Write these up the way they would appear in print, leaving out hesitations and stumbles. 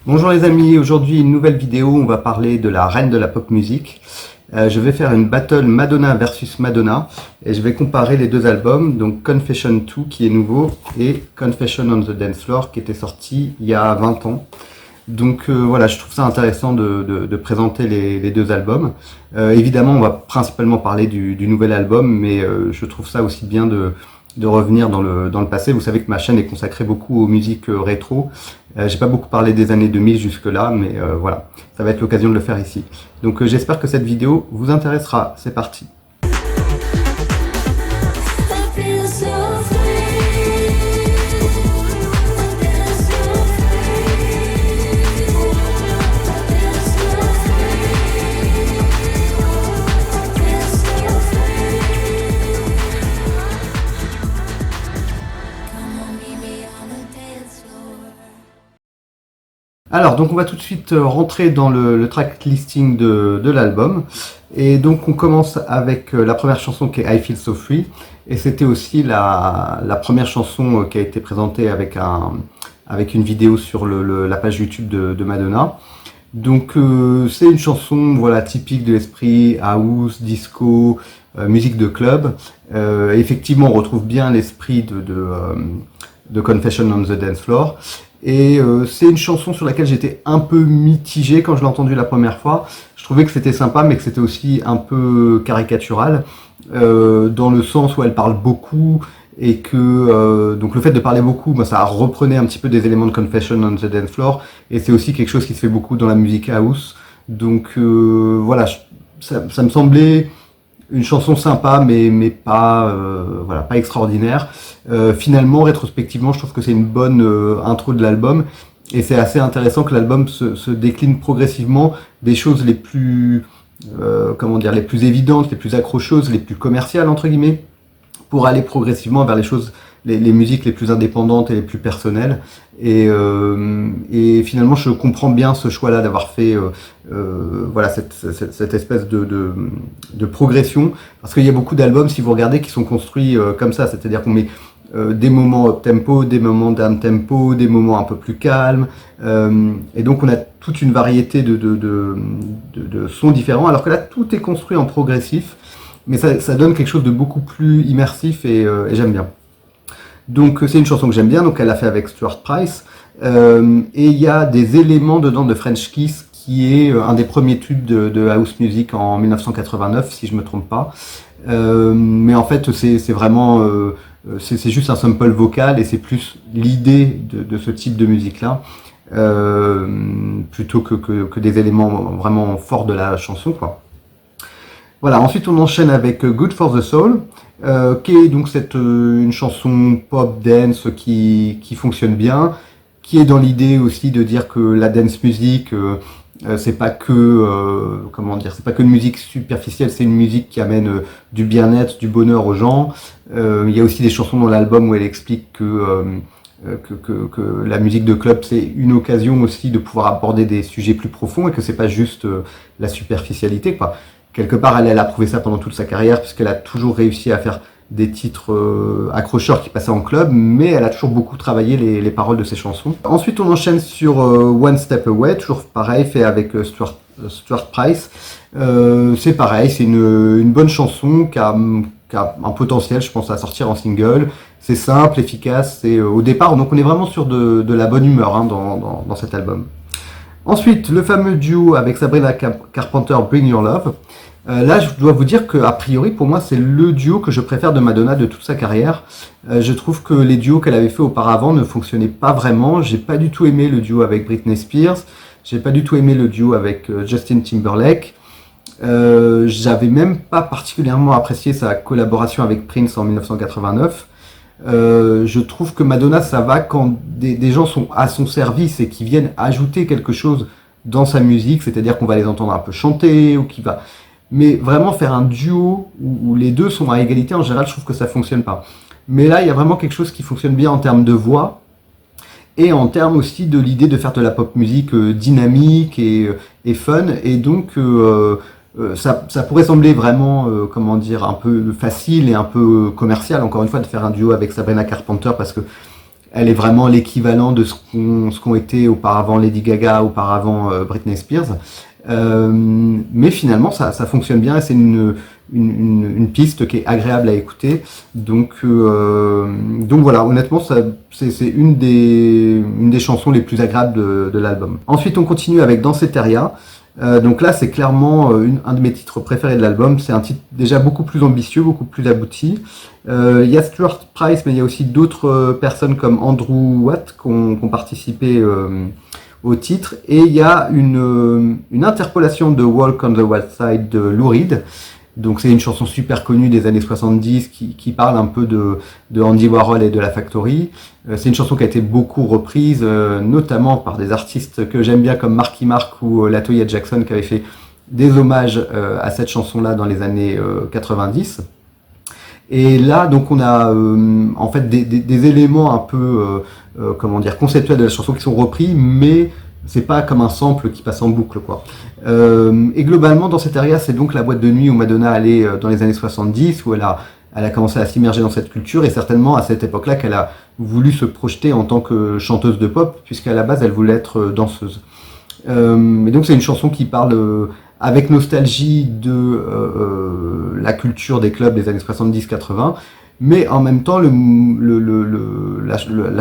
Bonjour les amis, aujourd'hui une nouvelle vidéo, on va parler de la reine de la pop music. Je vais faire une battle Madonna versus Madonna et je vais comparer les deux albums, donc Confession 2 qui est nouveau et Confession on the Dance Floor qui était sorti il y a 20 ans. Donc voilà, je trouve ça intéressant de présenter les deux albums. Évidemment, on va principalement parler du nouvel album, mais je trouve ça aussi bien de revenir dans le passé. Vous savez que ma chaîne est consacrée beaucoup aux musiques rétro. J'ai pas beaucoup parlé des années 2000 jusque-là, mais voilà, ça va être l'occasion de le faire ici. Donc j'espère que cette vidéo vous intéressera. C'est parti. Alors, donc on va tout de suite rentrer dans le track listing de l'album. Et donc on commence avec la première chanson qui est I Feel So Free. Et c'était aussi la première chanson qui a été présentée avec une vidéo sur la page YouTube de Madonna. Donc c'est une chanson voilà, typique de l'esprit house, disco, musique de club. Effectivement, on retrouve bien l'esprit de Confession on the Dance Floor. Et c'est une chanson sur laquelle j'étais un peu mitigé quand je l'ai entendue la première fois. Je trouvais que c'était sympa, mais que c'était aussi un peu caricatural, dans le sens où elle parle beaucoup, et que donc le fait de parler beaucoup, bah, ça reprenait un petit peu des éléments de Confession on the Dance Floor, et c'est aussi quelque chose qui se fait beaucoup dans la musique house. Donc voilà, ça me semblait une chanson sympa, mais pas, voilà, pas extraordinaire. Finalement, rétrospectivement, je trouve que c'est une bonne intro de l'album. Et c'est assez intéressant que l'album se décline progressivement des choses les plus, comment dire, les plus évidentes, les plus accrocheuses, les plus commerciales, entre guillemets, pour aller progressivement vers les choses, les musiques les plus indépendantes et les plus personnelles. Et finalement, je comprends bien ce choix-là d'avoir fait voilà, cette espèce de progression. Parce qu'il y a beaucoup d'albums, si vous regardez, qui sont construits comme ça. C'est-à-dire qu'on met des moments up-tempo, des moments down-tempo, des moments un peu plus calmes. Et donc, on a toute une variété de sons différents. Alors que là, tout est construit en progressif. Mais ça donne quelque chose de beaucoup plus immersif et j'aime bien. Donc c'est une chanson que j'aime bien, donc elle l'a fait avec Stuart Price. Et il y a des éléments dedans de French Kiss, qui est un des premiers tubes de house music en 1989, si je me trompe pas. Mais en fait c'est vraiment, c'est juste un sample vocal et c'est plus l'idée de ce type de musique-là, plutôt que des éléments vraiment forts de la chanson, quoi. Voilà, ensuite on enchaîne avec Good for the Soul, qui est donc une chanson pop dance qui fonctionne bien, qui est dans l'idée aussi de dire que la dance music, c'est pas que, comment dire, c'est pas que une musique superficielle, c'est une musique qui amène du bien-être, du bonheur aux gens. Il y a aussi des chansons dans l'album où elle explique que la musique de club, c'est une occasion aussi de pouvoir aborder des sujets plus profonds et que c'est pas juste la superficialité, quoi. Quelque part, elle a prouvé ça pendant toute sa carrière, puisqu'elle a toujours réussi à faire des titres accrocheurs qui passaient en club, mais elle a toujours beaucoup travaillé les paroles de ses chansons. Ensuite, on enchaîne sur One Step Away, toujours pareil, fait avec Stuart Price. C'est pareil, c'est une bonne chanson qui a un potentiel, je pense, à sortir en single. C'est simple, efficace, et au départ, donc on est vraiment sur de la bonne humeur hein, dans cet album. Ensuite, le fameux duo avec Sabrina Carpenter, Bring Your Love. Là, je dois vous dire qu'a priori, pour moi, c'est le duo que je préfère de Madonna de toute sa carrière. Je trouve que les duos qu'elle avait fait auparavant ne fonctionnaient pas vraiment. J'ai pas du tout aimé le duo avec Britney Spears. J'ai pas du tout aimé le duo avec Justin Timberlake. J'avais même pas particulièrement apprécié sa collaboration avec Prince en 1989. Je trouve que Madonna, ça va quand des gens sont à son service et qui viennent ajouter quelque chose dans sa musique, c'est-à-dire qu'on va les entendre un peu chanter ou qui va... Mais vraiment faire un duo où les deux sont à égalité, en général, je trouve que ça fonctionne pas. Mais là, il y a vraiment quelque chose qui fonctionne bien en termes de voix et en termes aussi de l'idée de faire de la pop musique dynamique et fun. Et donc, ça pourrait sembler vraiment, comment dire, un peu facile et un peu commercial, encore une fois, de faire un duo avec Sabrina Carpenter parce que elle est vraiment l'équivalent de ce qu'ont été auparavant Lady Gaga, auparavant Britney Spears. Mais finalement, ça fonctionne bien et c'est une piste qui est agréable à écouter. Donc voilà, honnêtement, c'est une des chansons les plus agréables de l'album. Ensuite, on continue avec Danceteria. Donc là, c'est clairement un de mes titres préférés de l'album. C'est un titre déjà beaucoup plus ambitieux, beaucoup plus abouti. Il y a Stuart Price, mais il y a aussi d'autres personnes comme Andrew Watt qui ont participé au titre. Et il y a une interpolation de Walk on the Wild Side de Lou Reed. Donc c'est une chanson super connue des années 70 qui parle un peu de Andy Warhol et de la Factory. C'est une chanson qui a été beaucoup reprise, notamment par des artistes que j'aime bien comme Marky Mark ou Latoya Jackson qui avaient fait des hommages à cette chanson-là dans les années 90. Et là, donc on a en fait des éléments un peu comment dire conceptuels de la chanson qui sont repris, mais c'est pas comme un sample qui passe en boucle, quoi. Et globalement, Danceteria, c'est donc la boîte de nuit où Madonna allait dans les années 70, où elle a commencé à s'immerger dans cette culture, et certainement à cette époque-là qu'elle a voulu se projeter en tant que chanteuse de pop, puisqu'à la base, elle voulait être danseuse. Et donc c'est une chanson qui parle avec nostalgie de la culture des clubs des années 70-80, mais en même temps, la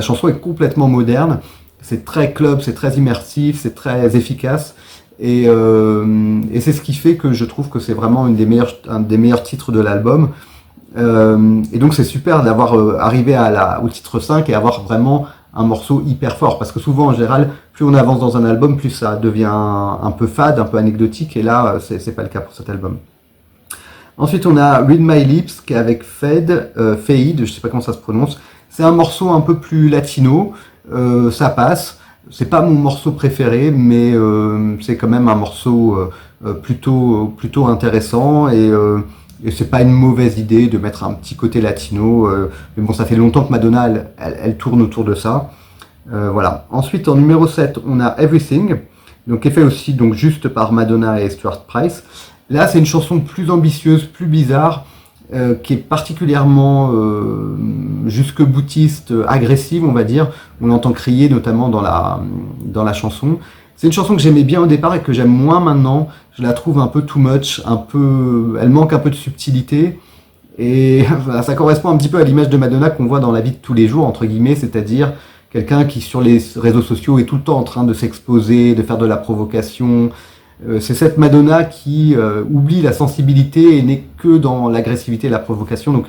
chanson est complètement moderne. C'est très club, c'est très immersif, c'est très efficace. Et c'est ce qui fait que je trouve que c'est vraiment un des meilleurs titres de l'album. Et donc c'est super d'avoir arrivé au titre 5 et avoir vraiment un morceau hyper fort. Parce que souvent, en général, plus on avance dans un album, plus ça devient un peu fade, un peu anecdotique. Et là, c'est pas le cas pour cet album. Ensuite, on a Read My Lips, qui est avec Fade, je sais pas comment ça se prononce. C'est un morceau un peu plus latino. Ça passe. C'est pas mon morceau préféré, mais c'est quand même un morceau plutôt intéressant et c'est pas une mauvaise idée de mettre un petit côté latino. Mais bon, ça fait longtemps que Madonna elle tourne autour de ça. Voilà. Ensuite, en numéro 7, on a Everything, donc qui est fait aussi donc juste par Madonna et Stuart Price. Là, c'est une chanson plus ambitieuse, plus bizarre. Qui est particulièrement jusque-boutiste, agressive, on va dire. On l'entend crier notamment dans la chanson. C'est une chanson que j'aimais bien au départ et que j'aime moins maintenant. Je la trouve un peu too much, elle manque un peu de subtilité. Et ça correspond un petit peu à l'image de Madonna qu'on voit dans la vie de tous les jours, entre guillemets, c'est-à-dire quelqu'un qui sur les réseaux sociaux est tout le temps en train de s'exposer, de faire de la provocation. C'est cette Madonna qui oublie la sensibilité et n'est que dans l'agressivité et la provocation. Donc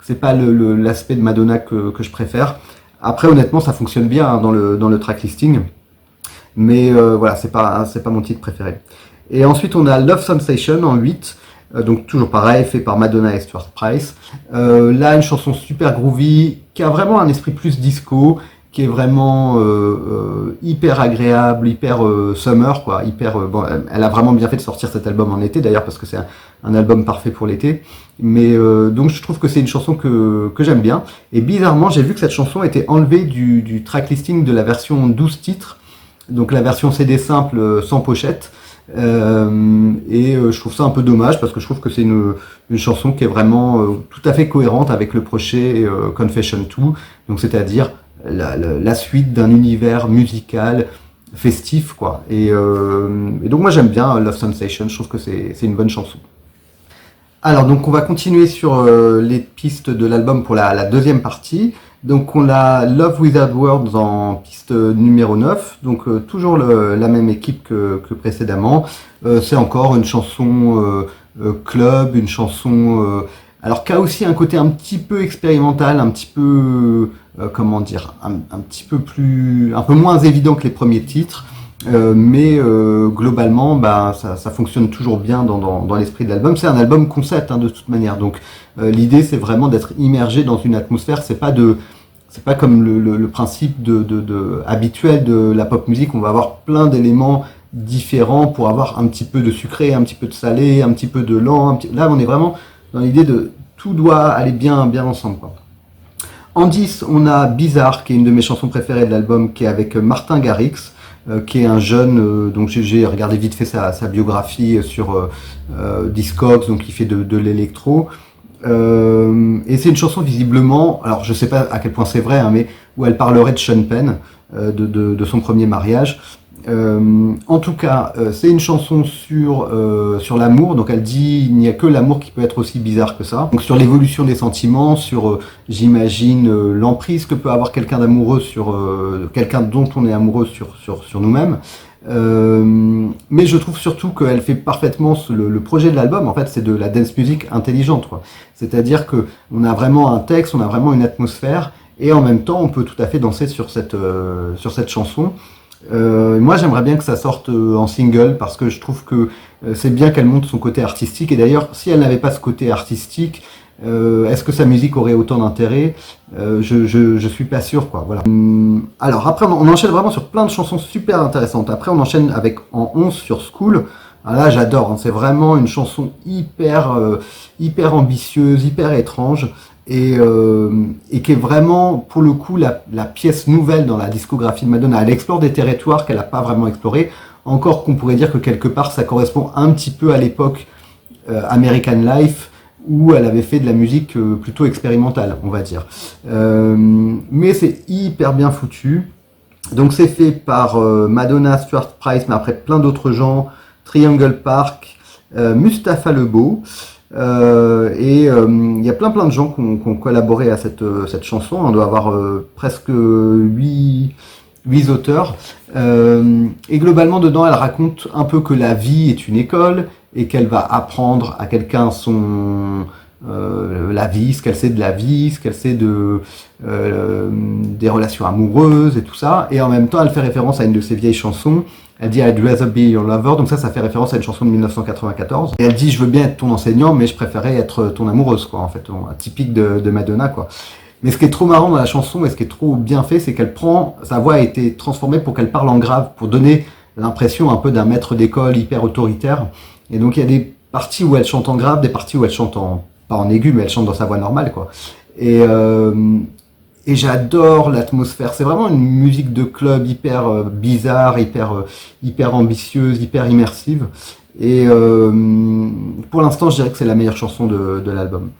c'est pas l'aspect de Madonna que je préfère. Après, honnêtement, ça fonctionne bien hein, dans le track listing. Mais voilà, c'est pas mon titre préféré. Et ensuite, on a Love Sensation en 8. Donc toujours pareil, fait par Madonna et Stuart Price. Là, une chanson super groovy, qui a vraiment un esprit plus disco, qui est vraiment hyper agréable, hyper summer, quoi. Bon, elle a vraiment bien fait de sortir cet album en été, d'ailleurs, parce que c'est un album parfait pour l'été. Mais donc je trouve que c'est une chanson que j'aime bien. Et bizarrement, j'ai vu que cette chanson était enlevée du track listing de la version 12 titres, donc la version CD simple sans pochette. Je trouve ça un peu dommage parce que je trouve que c'est une chanson qui est vraiment tout à fait cohérente avec le projet Confession 2, donc c'est-à-dire la suite d'un univers musical festif, quoi. Et donc moi j'aime bien Love Sensation, je trouve que c'est une bonne chanson. Alors donc on va continuer sur les pistes de l'album pour la deuxième partie. Donc on a Love Without Words en piste numéro 9, donc toujours la même équipe que précédemment. C'est encore une chanson club, une chanson alors qui a aussi un côté un petit peu expérimental, un petit peu comment dire, un petit peu un peu moins évident que les premiers titres. Mais globalement, bah, ça fonctionne toujours bien dans l'esprit de l'album. C'est un album concept hein, de toute manière. Donc l'idée c'est vraiment d'être immergé dans une atmosphère. C'est pas comme le principe habituel de la pop musique. On va avoir plein d'éléments différents pour avoir un petit peu de sucré, un petit peu de salé, un petit peu de lent. Là, on est vraiment dans l'idée de tout doit aller bien ensemble, quoi. En 10, on a Bizarre, qui est une de mes chansons préférées de l'album, qui est avec Martin Garrix. Qui est un jeune, donc j'ai regardé vite fait sa biographie sur Discogs, donc il fait de l'électro. Et c'est une chanson visiblement, alors je sais pas à quel point c'est vrai, hein, mais où elle parlerait de Sean Penn, de son premier mariage. En tout cas, c'est une chanson sur l'amour, donc elle dit il n'y a que l'amour qui peut être aussi bizarre que ça. Donc sur l'évolution des sentiments, sur j'imagine l'emprise que peut avoir quelqu'un d'amoureux sur quelqu'un dont on est amoureux sur nous-mêmes. Mais je trouve surtout qu'elle fait parfaitement le projet de l'album. En fait, c'est de la dance music intelligente, quoi. C'est-à-dire que on a vraiment un texte, on a vraiment une atmosphère, et en même temps, on peut tout à fait danser sur cette chanson. Moi, j'aimerais bien que ça sorte en single parce que je trouve que c'est bien qu'elle montre son côté artistique. Et d'ailleurs, si elle n'avait pas ce côté artistique, est-ce que sa musique aurait autant d'intérêt? Je suis pas sûr, quoi. Voilà. Alors après, on enchaîne vraiment sur plein de chansons super intéressantes. Après, on enchaîne avec en 11 sur School. Ah, là, j'adore, hein. C'est vraiment une chanson hyper ambitieuse, hyper étrange. Et qui est vraiment, pour le coup, la pièce nouvelle dans la discographie de Madonna. Elle explore des territoires qu'elle n'a pas vraiment explorés. Encore qu'on pourrait dire que quelque part, ça correspond un petit peu à l'époque American Life, où elle avait fait de la musique plutôt expérimentale, on va dire. Mais c'est hyper bien foutu. Donc c'est fait par Madonna, Stuart Price, mais après plein d'autres gens, Triangle Park, Mustapha Lebo. Il y a plein de gens qui ont collaboré à cette chanson. On doit avoir presque 8 auteurs. Et globalement, dedans, elle raconte un peu que la vie est une école et qu'elle va apprendre à quelqu'un la vie, ce qu'elle sait de la vie, ce qu'elle sait des relations amoureuses et tout ça. Et en même temps, elle fait référence à une de ses vieilles chansons. Elle dit I'd rather be your lover, donc ça fait référence à une chanson de 1994. Et elle dit je veux bien être ton enseignant, mais je préférais être ton amoureuse, quoi, en fait, typique de Madonna, quoi. Mais ce qui est trop marrant dans la chanson et ce qui est trop bien fait, c'est sa voix a été transformée pour qu'elle parle en grave, pour donner l'impression un peu d'un maître d'école hyper autoritaire. Et donc il y a des parties où elle chante en grave, des parties où elle chante pas en aigu, mais elle chante dans sa voix normale, quoi. Et j'adore l'atmosphère. C'est vraiment une musique de club hyper bizarre, hyper ambitieuse, hyper immersive. Et pour l'instant, je dirais que c'est la meilleure chanson de l'album.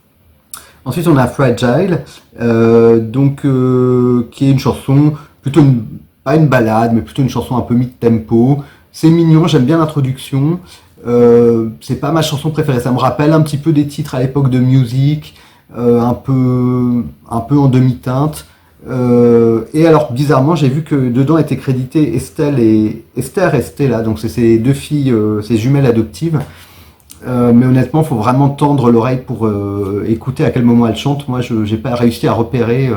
Ensuite, on a Fragile, qui est une chanson plutôt pas une ballade, mais plutôt une chanson un peu mid-tempo. C'est mignon, j'aime bien l'introduction. C'est pas ma chanson préférée. Ça me rappelle un petit peu des titres à l'époque de Music. Un peu en demi-teinte. Et alors, bizarrement, j'ai vu que dedans étaient crédités Esther et Stella, donc c'est ces deux filles, ces jumelles adoptives. Mais honnêtement, il faut vraiment tendre l'oreille pour écouter à quel moment elles chantent. Moi, je n'ai pas réussi à repérer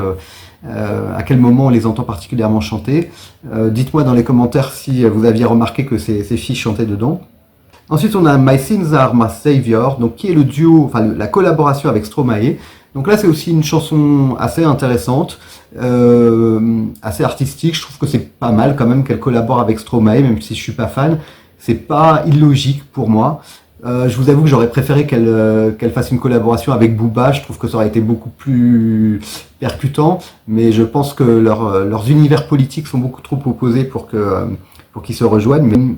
à quel moment on les entend particulièrement chanter. Dites-moi dans les commentaires si vous aviez remarqué que ces filles chantaient dedans. Ensuite, on a My Sins Are My Savior, donc qui est le duo, enfin la collaboration avec Stromae. Donc là, c'est aussi une chanson assez intéressante, assez artistique. Je trouve que c'est pas mal quand même qu'elle collabore avec Stromae, même si je suis pas fan. C'est pas illogique pour moi. Je vous avoue que j'aurais préféré qu'elle fasse une collaboration avec Booba. Je trouve que ça aurait été beaucoup plus percutant, mais je pense que leurs univers politiques sont beaucoup trop opposés pour qu'ils se rejoignent. Mais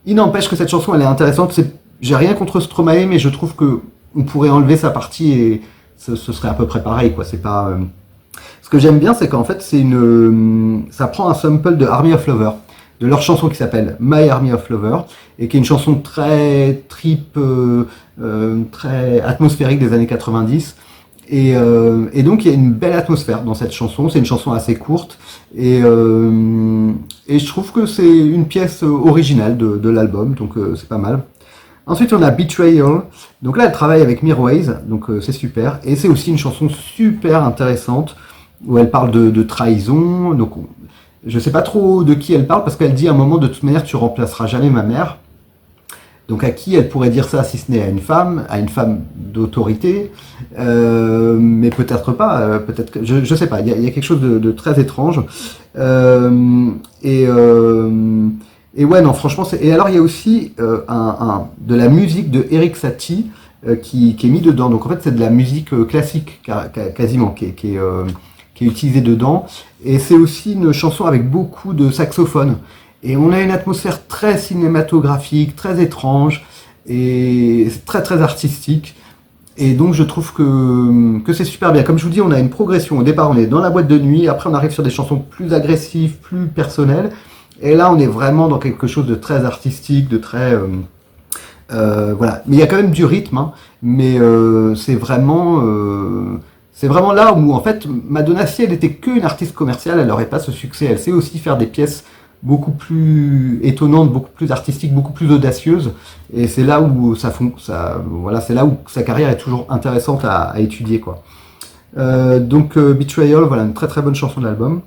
il n'empêche que cette chanson, elle est intéressante. J'ai rien contre Stromae, mais je trouve que on pourrait enlever sa partie et ce serait à peu près pareil, quoi. C'est pas. Ce que j'aime bien, c'est qu'en fait, ça prend un sample de Army of Lovers, de leur chanson qui s'appelle My Army of Lovers, et qui est une chanson très très atmosphérique des années 90. Et donc il y a une belle atmosphère dans cette chanson. C'est une chanson assez courte et je trouve que c'est une pièce originale de l'album, donc c'est pas mal. Ensuite on a Betrayal. Donc là elle travaille avec Mirwais, donc c'est super. Et c'est aussi une chanson super intéressante où elle parle de trahison. Donc je sais pas trop de qui elle parle parce qu'elle dit à un moment de toute manière tu remplaceras jamais ma mère. Donc à qui elle pourrait dire ça si ce n'est à une femme d'autorité, mais peut-être pas, peut-être que je sais pas. Il y a quelque chose de très étrange. Et ouais, non, franchement, et alors il y a aussi de la musique de Erik Satie qui est mis dedans. Donc en fait, c'est de la musique classique quasiment qui est utilisée dedans. Et c'est aussi une chanson avec beaucoup de saxophone. Et on a une atmosphère très cinématographique, très étrange et très très artistique. Et donc je trouve que c'est super bien. Comme je vous dis, on a une progression. Au départ, on est dans la boîte de nuit, après on arrive sur des chansons plus agressives, plus personnelles. Et là, on est vraiment dans quelque chose de très artistique, de très... voilà. Mais il y a quand même du rythme, hein. Mais c'est vraiment là où, en fait, Madonna, si elle était qu'une artiste commerciale, elle n'aurait pas ce succès. Elle sait aussi faire des pièces beaucoup plus étonnantes, beaucoup plus artistiques, beaucoup plus audacieuses. Et c'est là où voilà, c'est là où sa carrière est toujours intéressante à étudier, quoi. Donc Betrayal, voilà, une très très bonne chanson de l'album.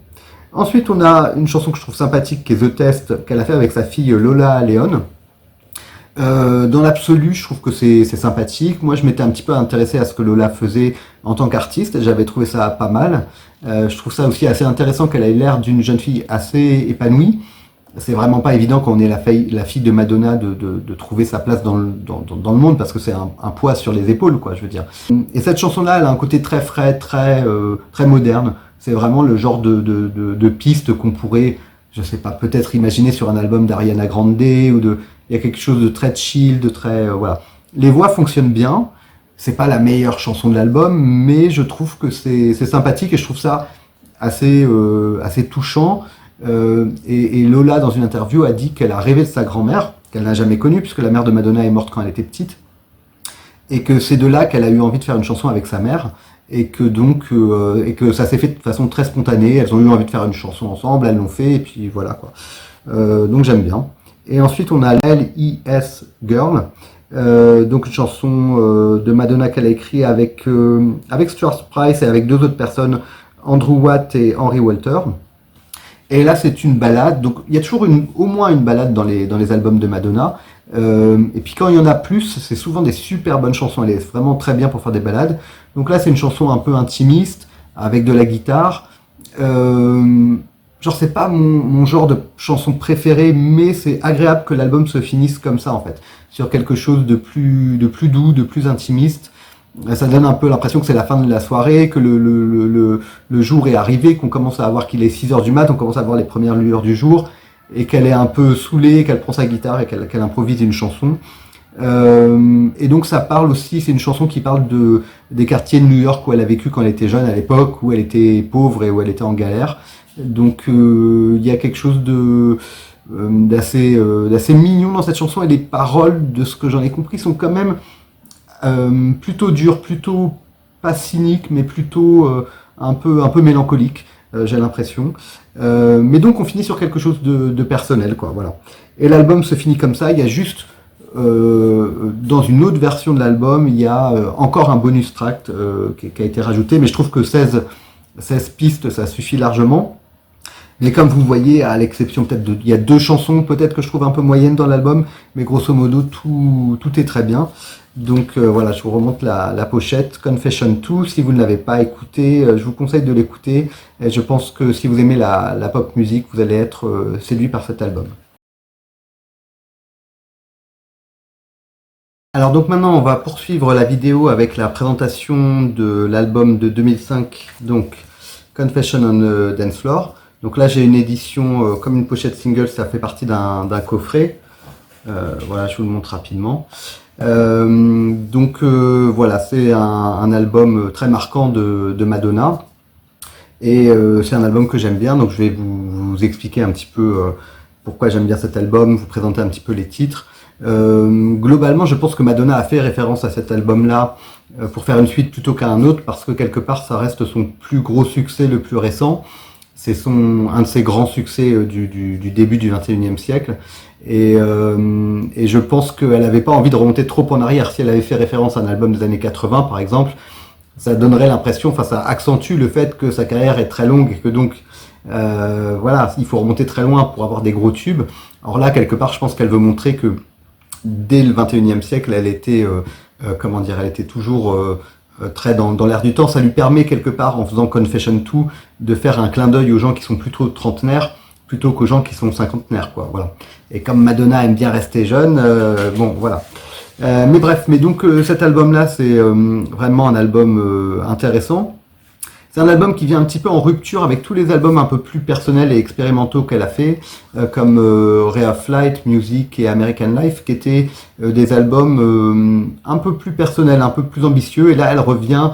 Ensuite, on a une chanson que je trouve sympathique, qui est The Test, qu'elle a fait avec sa fille Lola Leon. Dans l'absolu, je trouve que c'est sympathique. Moi, je m'étais un petit peu intéressé à ce que Lola faisait en tant qu'artiste, et j'avais trouvé ça pas mal. Je trouve ça aussi assez intéressant qu'elle ait l'air d'une jeune fille assez épanouie. C'est vraiment pas évident quand on est la fille de Madonna de trouver sa place dans le monde, parce que c'est un poids sur les épaules, quoi, je veux dire. Et cette chanson-là, elle a un côté très frais, très moderne. C'est vraiment le genre de piste qu'on pourrait, je sais pas, peut-être imaginer sur un album d'Ariana Grande ou de... Il y a quelque chose de très chill, de très... voilà. Les voix fonctionnent bien. C'est pas la meilleure chanson de l'album, mais je trouve que c'est sympathique et je trouve ça assez touchant. Et Lola, dans une interview, a dit qu'elle a rêvé de sa grand-mère, qu'elle n'a jamais connue, puisque la mère de Madonna est morte quand elle était petite. Et que c'est de là qu'elle a eu envie de faire une chanson avec sa mère. Et que ça s'est fait de façon très spontanée. Elles ont eu envie de faire une chanson ensemble, elles l'ont fait, et puis voilà, quoi. Donc j'aime bien. Et ensuite, on a L.I.S. Girl, donc une chanson de Madonna qu'elle a écrite avec Stuart Price et avec deux autres personnes, Andrew Watt et Henry Walter. Et là, c'est une ballade. Donc, il y a toujours au moins une ballade dans les albums de Madonna. Et puis, quand il y en a plus, c'est souvent des super bonnes chansons. Elle est vraiment très bien pour faire des ballades. Donc là, c'est une chanson un peu intimiste, avec de la guitare. Genre, c'est pas mon genre de chanson préférée, mais c'est agréable que l'album se finisse comme ça, en fait. Sur quelque chose de plus doux, de plus intimiste. Ça donne un peu l'impression que c'est la fin de la soirée, que le jour est arrivé, qu'on commence à voir qu'il est 6 heures du mat, on commence à voir les premières lueurs du jour, et qu'elle est un peu saoulée, qu'elle prend sa guitare et qu'elle improvise une chanson. Et donc ça parle aussi, c'est une chanson qui parle des quartiers de New York où elle a vécu quand elle était jeune, à l'époque où elle était pauvre et où elle était en galère. Donc il y a quelque chose d'assez mignon dans cette chanson, et les paroles, de ce que j'en ai compris, sont quand même plutôt dures, plutôt pas cyniques, mais plutôt un peu mélancoliques, j'ai l'impression. Mais donc on finit sur quelque chose de personnel, quoi, voilà. Et l'album se finit comme ça. Il y a juste dans une autre version de l'album, il y a encore un bonus track qui a été rajouté, mais je trouve que 16 pistes, ça suffit largement. Mais comme vous voyez, à l'exception peut-être il y a 2 chansons peut-être que je trouve un peu moyennes dans l'album, mais grosso modo tout est très bien. Donc voilà, je vous remonte la pochette, Confession 2. Si vous ne l'avez pas écouté, je vous conseille de l'écouter. Et je pense que si vous aimez la pop music, vous allez être séduit par cet album. Alors donc maintenant, on va poursuivre la vidéo avec la présentation de l'album de 2005, donc Confession on the Dance Floor. Donc là, j'ai une édition comme une pochette single, ça fait partie d'un coffret. Voilà, je vous le montre rapidement. Voilà, c'est un album très marquant de Madonna. Et c'est un album que j'aime bien, donc je vais vous expliquer un petit peu pourquoi j'aime bien cet album, vous présenter un petit peu les titres. Globalement, je pense que Madonna a fait référence à cet album-là pour faire une suite plutôt qu'à un autre, parce que quelque part, ça reste son plus gros succès le plus récent. C'est un de ses grands succès du début du XXIe siècle. Et je pense qu'elle n'avait pas envie de remonter trop en arrière. Si elle avait fait référence à un album des années 80, par exemple, ça donnerait l'impression, enfin ça accentue le fait que sa carrière est très longue et que donc, voilà, il faut remonter très loin pour avoir des gros tubes. Alors là, quelque part, je pense qu'elle veut montrer que dès le XXIe siècle, elle était, elle était toujours très dans l'air du temps. Ça lui permet quelque part, en faisant Confession 2, de faire un clin d'œil aux gens qui sont plutôt trentenaires, plutôt qu'aux gens qui sont cinquantenaires, quoi. Voilà. Et comme Madonna aime bien rester jeune, bon, voilà. Mais donc cet album-là, c'est vraiment un album intéressant. C'est un album qui vient un petit peu en rupture avec tous les albums un peu plus personnels et expérimentaux qu'elle a fait, comme Ray of Light, Music et American Life, qui étaient des albums un peu plus personnels, un peu plus ambitieux. Et là, elle revient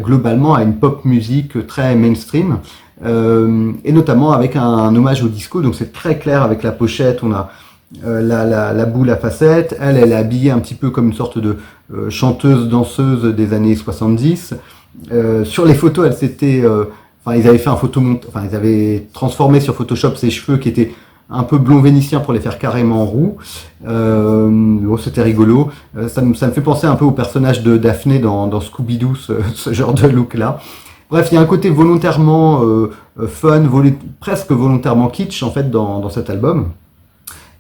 globalement à une pop musique très mainstream, et notamment avec un hommage au disco. Donc c'est très clair avec la pochette. On a la boule à facettes. Elle est habillée un petit peu comme une sorte de chanteuse, danseuse des années 70. Sur les photos, elle s'était, enfin, ils avaient fait un enfin, ils avaient transformé sur Photoshop ses cheveux qui étaient un peu blond vénitien pour les faire carrément roux. Bon, c'était rigolo. Ça me fait penser un peu au personnage de Daphné dans Scooby-Doo, ce genre de look-là. Bref, il y a un côté volontairement fun, presque volontairement kitsch en fait dans cet album.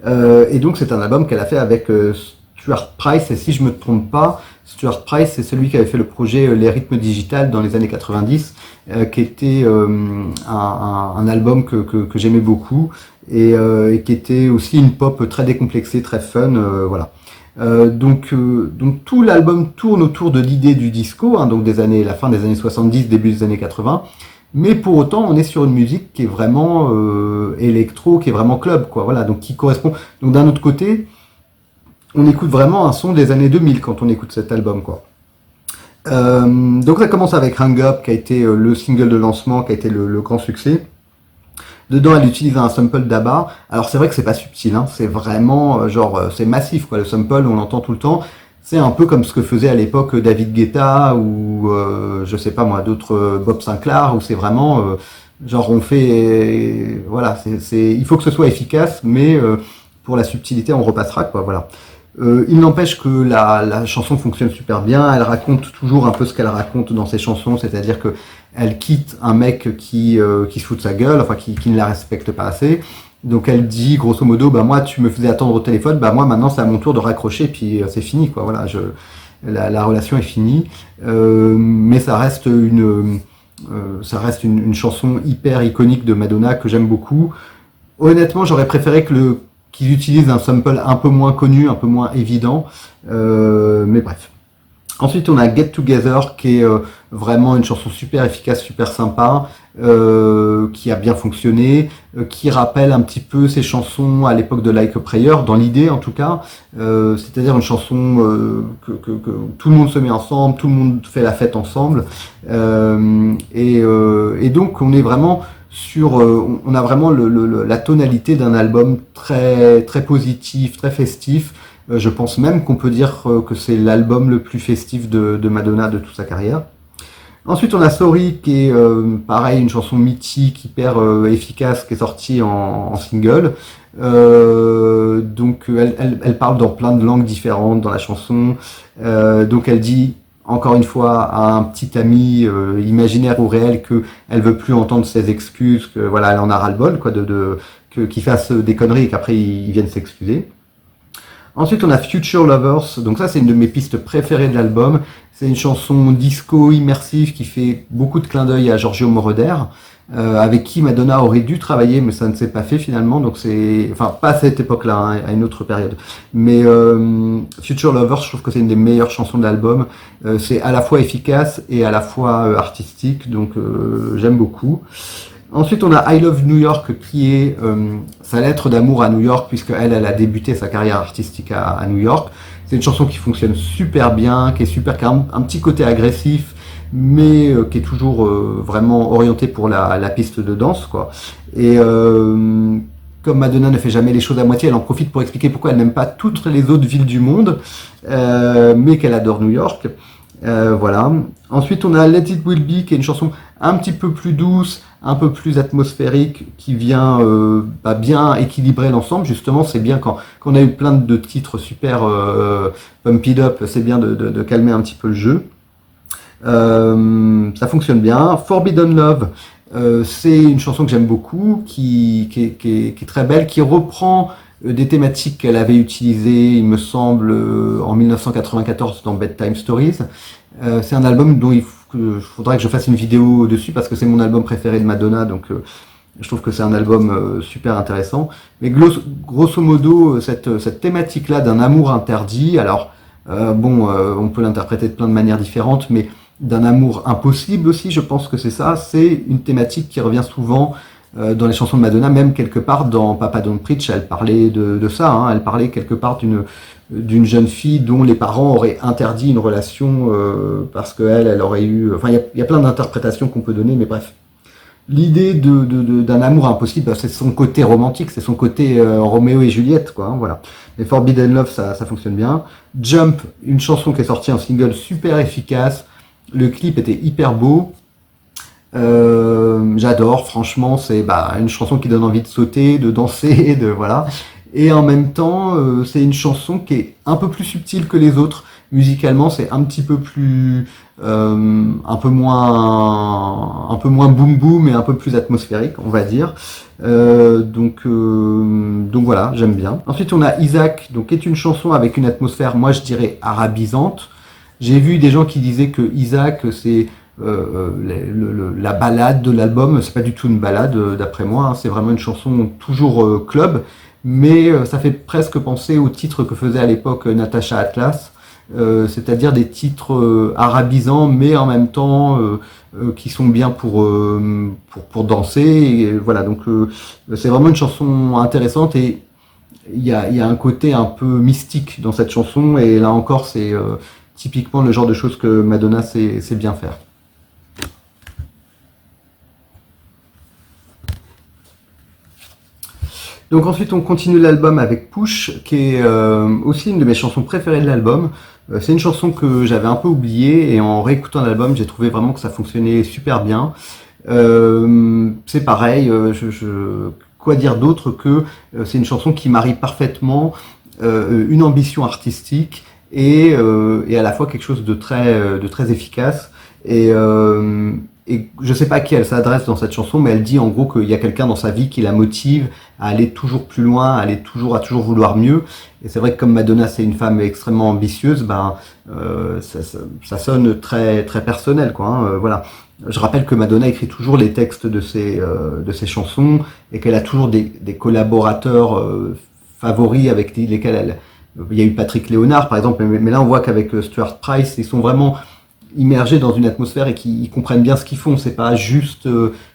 Et donc c'est un album qu'elle a fait avec Stuart Price, et si je me trompe pas, Stuart Price c'est celui qui avait fait le projet Les rythmes digitales dans les années 90, qui était un album que j'aimais beaucoup, et qui était aussi une pop très décomplexée, très fun, voilà. Donc tout l'album tourne autour de l'idée du disco, hein, donc la fin des années 70, début des années 80. Mais pour autant, on est sur une musique qui est vraiment électro, qui est vraiment club, quoi. Voilà, donc qui correspond. Donc d'un autre côté, on écoute vraiment un son des années 2000 quand on écoute cet album, quoi. Donc ça commence avec Hang Up, qui a été le single de lancement, qui a été le grand succès. Dedans, elle utilise un sample d'ABBA. Alors c'est vrai que c'est pas subtil, hein. C'est vraiment c'est massif, quoi. Le sample, on l'entend tout le temps. C'est un peu comme ce que faisait à l'époque David Guetta ou je sais pas moi d'autres Bob Sinclair, où c'est vraiment on fait voilà, il faut que ce soit efficace, mais pour la subtilité on repassera, quoi, voilà. Il n'empêche que la chanson fonctionne super bien. Elle raconte toujours un peu ce qu'elle raconte dans ses chansons, c'est-à-dire que elle quitte un mec qui se fout de sa gueule, enfin qui ne la respecte pas assez. Donc elle dit grosso modo, bah moi tu me faisais attendre au téléphone, bah moi maintenant c'est à mon tour de raccrocher, puis c'est fini, quoi. Voilà, la relation est finie, mais ça reste une chanson hyper iconique de Madonna que j'aime beaucoup. Honnêtement, j'aurais préféré qu'ils utilisent un sample un peu moins connu, un peu moins évident, mais bref. Ensuite, on a Get Together, qui est vraiment une chanson super efficace, super sympa, qui a bien fonctionné, qui rappelle un petit peu ces chansons à l'époque de Like a Prayer, dans l'idée en tout cas, c'est-à-dire une chanson que tout le monde se met ensemble, tout le monde fait la fête ensemble, et donc on est vraiment on a vraiment la tonalité d'un album très très positif, très festif. Je pense même qu'on peut dire que c'est l'album le plus festif de Madonna de toute sa carrière. Ensuite, on a Sorry, qui est pareil, une chanson mythique, hyper efficace, qui est sortie en single. Donc elle parle dans plein de langues différentes dans la chanson. Donc elle dit encore une fois à un petit ami imaginaire ou réel que elle veut plus entendre ses excuses, que voilà, elle en a ras-le-bol, quoi, qu'il fasse des conneries et qu'après il vienne s'excuser. Ensuite, on a Future Lovers. Donc ça, c'est une de mes pistes préférées de l'album. C'est une chanson disco immersive qui fait beaucoup de clins d'œil à Giorgio Moroder, avec qui Madonna aurait dû travailler, mais ça ne s'est pas fait finalement. Donc enfin, pas à cette époque-là, hein, à une autre période. Mais Future Lovers, je trouve que c'est une des meilleures chansons de l'album. C'est à la fois efficace et à la fois artistique, donc j'aime beaucoup. Ensuite, on a I Love New York, qui est sa lettre d'amour à New York, puisque elle a débuté sa carrière artistique à New York. C'est une chanson qui fonctionne super bien, qui a un petit côté agressif, mais qui est toujours vraiment orientée pour la piste de danse, quoi. Et comme Madonna ne fait jamais les choses à moitié, elle en profite pour expliquer pourquoi elle n'aime pas toutes les autres villes du monde, mais qu'elle adore New York. Voilà. Ensuite, on a Let It Will Be, qui est une chanson un petit peu plus douce, un peu plus atmosphérique, qui vient bien équilibrer l'ensemble. Justement, c'est bien quand on a eu plein de titres super pump it up, c'est bien de calmer un petit peu le jeu. Ça fonctionne bien. Forbidden Love, c'est une chanson que j'aime beaucoup, qui est très belle, qui reprend des thématiques qu'elle avait utilisées, il me semble, en 1994 dans Bedtime Stories. C'est un album dont il faudrait que je fasse une vidéo dessus parce que c'est mon album préféré de Madonna, donc je trouve que c'est un album super intéressant. Mais grosso modo, cette thématique-là d'un amour interdit, alors on peut l'interpréter de plein de manières différentes, mais d'un amour impossible aussi, je pense que c'est ça. C'est une thématique qui revient souvent dans les chansons de Madonna, même quelque part dans Papa Don't Preach, elle parlait de ça, hein. Elle parlait quelque part d'une jeune fille dont les parents auraient interdit une relation parce qu'elle, elle aurait eu... Enfin, il y a plein d'interprétations qu'on peut donner, mais bref. L'idée d'un amour impossible, bah, c'est son côté romantique, c'est son côté Roméo et Juliette, quoi, hein, voilà. Et Forbidden Love, ça fonctionne bien. Jump, une chanson qui est sortie en single super efficace. Le clip était hyper beau. J'adore, franchement, c'est une chanson qui donne envie de sauter, de danser, de voilà. Et en même temps, c'est une chanson qui est un peu plus subtile que les autres. Musicalement, c'est un petit peu plus, un peu moins boom boom et un peu plus atmosphérique, on va dire. Donc voilà, j'aime bien. Ensuite, on a Isaac, donc qui est une chanson avec une atmosphère, moi je dirais arabisante. J'ai vu des gens qui disaient que Isaac, c'est la balade de l'album. C'est pas du tout une balade, d'après moi, hein. C'est vraiment une chanson toujours club, mais ça fait presque penser au titre que faisait à l'époque Natasha Atlas, c'est-à-dire des titres arabisants, mais en même temps qui sont bien pour danser. Et voilà, donc c'est vraiment une chanson intéressante et il y a un côté un peu mystique dans cette chanson. Et là encore, c'est typiquement le genre de choses que Madonna sait bien faire. Donc ensuite on continue l'album avec Push, qui est aussi une de mes chansons préférées de l'album. C'est une chanson que j'avais un peu oubliée et en réécoutant l'album j'ai trouvé vraiment que ça fonctionnait super bien. C'est pareil, quoi dire d'autre que c'est une chanson qui marie parfaitement une ambition artistique et à la fois quelque chose de très efficace. Et je sais pas à qui elle s'adresse dans cette chanson, mais elle dit en gros qu'il y a quelqu'un dans sa vie qui la motive à aller toujours plus loin, à toujours vouloir mieux. Et c'est vrai que comme Madonna c'est une femme extrêmement ambitieuse, ça sonne très très personnel, quoi, hein, voilà. Je rappelle que Madonna écrit toujours les textes de ses chansons et qu'elle a toujours des collaborateurs favoris avec lesquels elle. Il y a eu Patrick Léonard par exemple, mais là on voit qu'avec Stuart Price, ils sont vraiment immergés dans une atmosphère et qui comprennent bien ce qu'ils font. C'est pas juste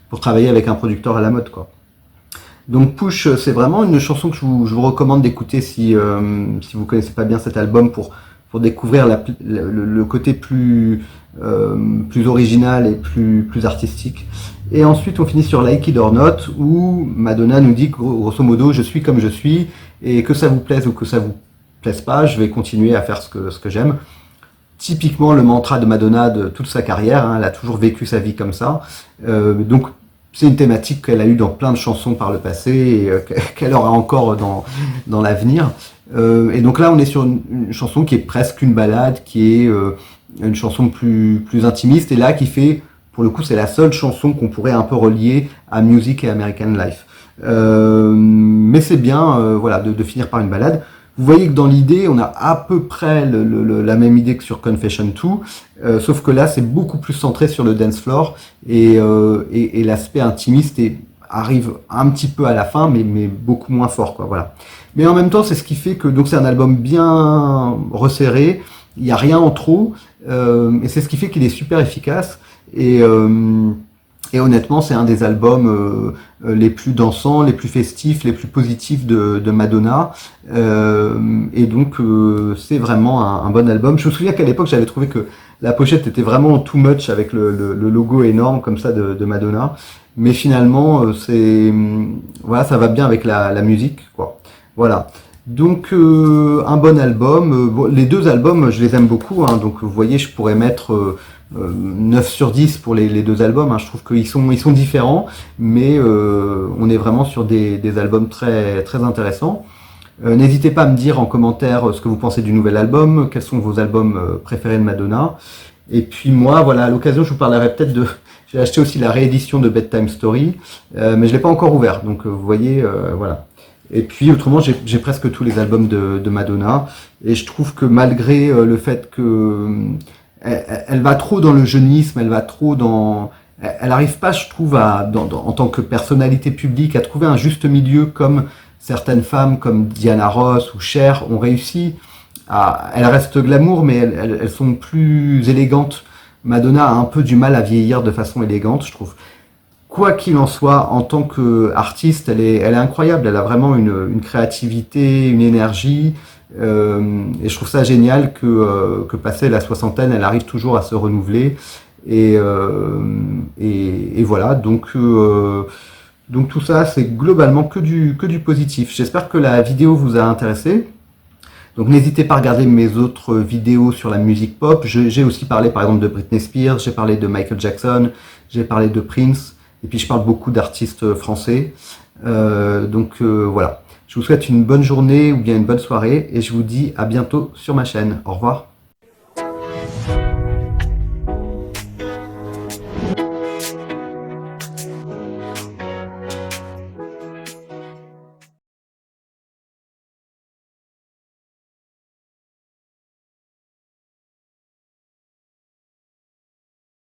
pour travailler avec un producteur à la mode, quoi. Donc Push, c'est vraiment une chanson que je vous recommande d'écouter si vous connaissez pas bien cet album pour découvrir le côté plus original et plus artistique. Et ensuite on finit sur Like It or Not où Madonna nous dit grosso modo je suis comme je suis et que ça vous plaise ou que ça vous plaise pas, je vais continuer à faire ce que j'aime. Typiquement le mantra de Madonna de toute sa carrière, hein, elle a toujours vécu sa vie comme ça. Donc c'est une thématique qu'elle a eue dans plein de chansons par le passé et qu'elle aura encore dans l'avenir. Et donc là on est sur une chanson qui est presque une ballade, qui est une chanson plus intimiste et là qui fait, pour le coup c'est la seule chanson qu'on pourrait un peu relier à Music et American Life. Mais c'est bien voilà, de finir par une ballade. Vous voyez que dans l'idée, on a à peu près la même idée que sur Confession 2, sauf que là, c'est beaucoup plus centré sur le dance floor et l'aspect intimiste arrive un petit peu à la fin, mais beaucoup moins fort, quoi. Voilà. Mais en même temps, c'est ce qui fait que donc c'est un album bien resserré, il n'y a rien en trop, et c'est ce qui fait qu'il est super efficace. Et honnêtement, c'est un des albums les plus dansants, les plus festifs, les plus positifs de Madonna. Et donc, c'est vraiment un bon album. Je me souviens qu'à l'époque, j'avais trouvé que la pochette était vraiment too much avec le logo énorme comme ça de Madonna. Mais finalement, voilà, ça va bien avec la musique, quoi. Voilà. Donc, un bon album. Bon, les deux albums, je les aime beaucoup, hein. Donc, vous voyez, je pourrais mettre 9 sur 10 pour les deux albums, hein. Je trouve qu'ils sont différents, mais on est vraiment sur des albums très, très intéressants. N'hésitez pas à me dire en commentaire ce que vous pensez du nouvel album, quels sont vos albums préférés de Madonna. Et puis moi, voilà, à l'occasion, je vous parlerai peut-être de... J'ai acheté aussi la réédition de Bedtime Story, mais je l'ai pas encore ouvert, donc vous voyez, voilà. Et puis autrement, j'ai presque tous les albums de Madonna, et je trouve que malgré le fait que elle va trop dans le jeunisme, elle va trop dans... Elle n'arrive pas, je trouve, en tant que personnalité publique, à trouver un juste milieu comme certaines femmes comme Diana Ross ou Cher ont réussi. Elles restent glamour, mais elles sont plus élégantes Madonna a un peu du mal à vieillir de façon élégante, je trouve. Quoi qu'il en soit, en tant qu'artiste, elle est incroyable. Elle a vraiment une créativité, une énergie. Et je trouve ça génial que passé la soixantaine, elle arrive toujours à se renouveler. Et, euh, et voilà, donc tout ça, c'est globalement que du positif. J'espère que la vidéo vous a intéressé. Donc n'hésitez pas à regarder mes autres vidéos sur la musique pop. J'ai aussi parlé par exemple de Britney Spears, j'ai parlé de Michael Jackson, j'ai parlé de Prince, et puis je parle beaucoup d'artistes français. Voilà. Je vous souhaite une bonne journée ou bien une bonne soirée, et je vous dis à bientôt sur ma chaîne. Au revoir.